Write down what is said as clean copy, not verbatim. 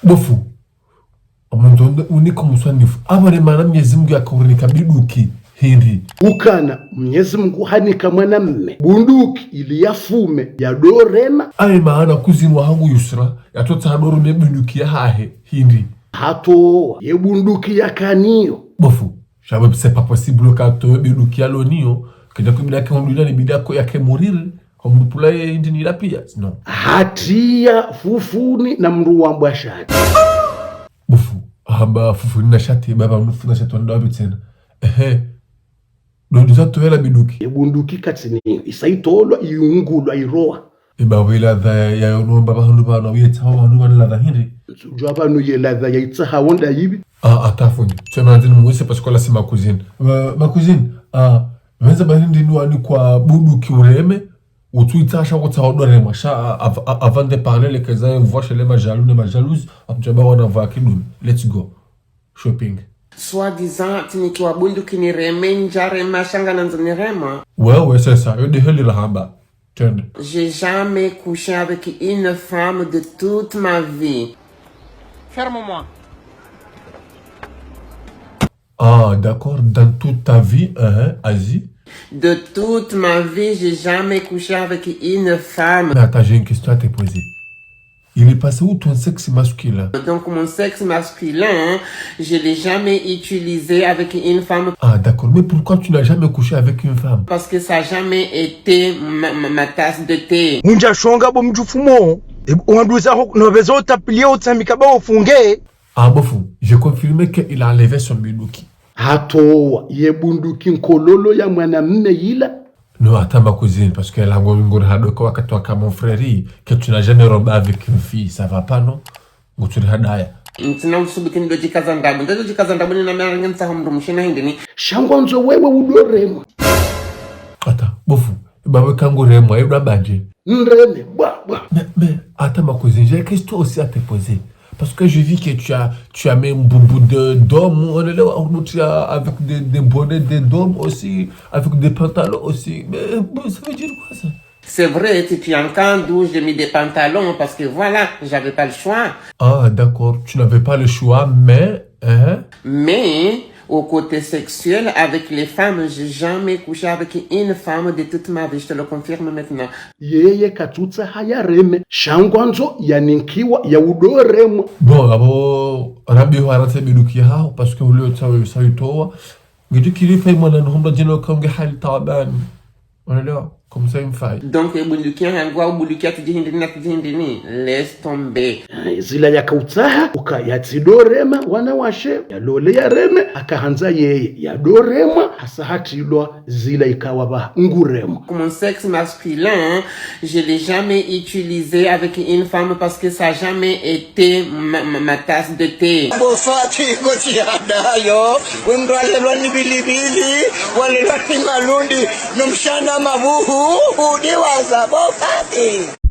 Bofu. Amanjonde uniko musanifu. Abare mana Mwenyezi Mungu akaurika biduki hindi. Ukana Mwenyezi Mungu hanika mwanamme bunduki ili yafume ya dorema. Aye maana kuzini wangu Yusra yatota hadoru me bunduki ya hahe hindi. Hato ye bunduki ya kaniyo. Bofu. Shabe c'est pas possible kato bunduki ya lonio. Kida kubida ke mdula ni bidako yake muriri. Mdupula ye hindi ni lapia. No. Hatia fufuni na mruwambwa shati. Bofu. Haba fufuni na shati baba mnufu na shati wandawabi tena. Doduza tuwela biduki. Ebunduki katsini isaitolwa iungulwa iroa. Eba wela dha ya yono baba handu ba na wiyeta hawa handu ba la dha hindi. Sujwa banu ye la dha ya itsaha wanda yibi. Atafuni. Chema nzini mwese pasikola si ma cousine. Ma cousine, wenza ba hindi nuani kwa buduki ureme. Utuita asha kota hodorema. Sha avant de parler les kaza voix chez les majalous ne majalouse. Apjaba wana voix kidum. Let's go. Shopping. Soi-disant, nikiwa bunduki ni reme njare mashanga nanzo ni rema. Ouais, c'est ça. Yo de heli rahamba. Tende. J'ai jamais couché avec une femme de toute ma vie. Ferme-moi. D'accord. Dans toute ta vie, Asie. De toute ma vie, j'ai jamais couché avec une femme. Mais attends, j'ai une question à te poser. Il est passé où ton sexe masculin? Donc mon sexe masculin, je l'ai jamais utilisé avec une femme. D'accord. Mais pourquoi tu n'as jamais couché avec une femme? Parce que ça n'a jamais été ma tasse de thé. Munja shonga bo mjufumo. Wanduza noveza utapilia utsamika ba ufunge. Bofu, j'ai confirmé qu'il a enlevé son biduki. Hato ye bunduki nkololo ya mwanamme yila. Non, attends ma cousine, parce qu'elle a mon frère, que tu n'as jamais rombé avec une fille, ça va pas, non? Ou tu l'as Ntina usubuki ndo jikaza ndabu. Ndo jikaza ndabu ni na mera ngensa hamrumushina hindi ni. Shangonzo wewe udorema. Attends, bofu, bawe kango remwa, y'a badje. Nreme, Mais, attends ma cousine, j'ai une question aussi à te poser. Parce que je vis que tu as mis un boubou d'homme, on est là, avec des bonnets d'hommes aussi, avec des pantalons aussi. Mais ça veut dire quoi ça? C'est vrai, tu es en camp d'où j'ai mis des pantalons parce que voilà, j'avais pas le choix. D'accord, tu n'avais pas le choix, mais... Mais, au côté sexuel, avec les femmes, j'ai jamais couché avec une femme de toute ma vie, je te le confirme maintenant. Yeye katutsa haya reme. Shangwanzo yaninkiwa ya udorema. Bon, abo rabi harate biduki hao, parce que ulio tawe saitoa. Ngitu kilifa imana nuhumba jino konge hali taban. Unaelewa? Comme ça il me faille. Donc, bunduki hangwa bunduki atujihindini na tujihindini. Laisse tomber. Zila ya kautsaha, uka ya tidorema, wana washe, ya lole ya reme, akahanza yeye, ya dorema, hasa hatilwa zila ikawaba ngurema. Mon sexe masculin, je l'ai jamais utilisé avec une femme parce que ça n'a jamais été ma tasse de thé. Bofati kotiadayo, wemralelwa ni bilibili, walelwa ni malundi, nomshana mabuhu, udiwaza bofati.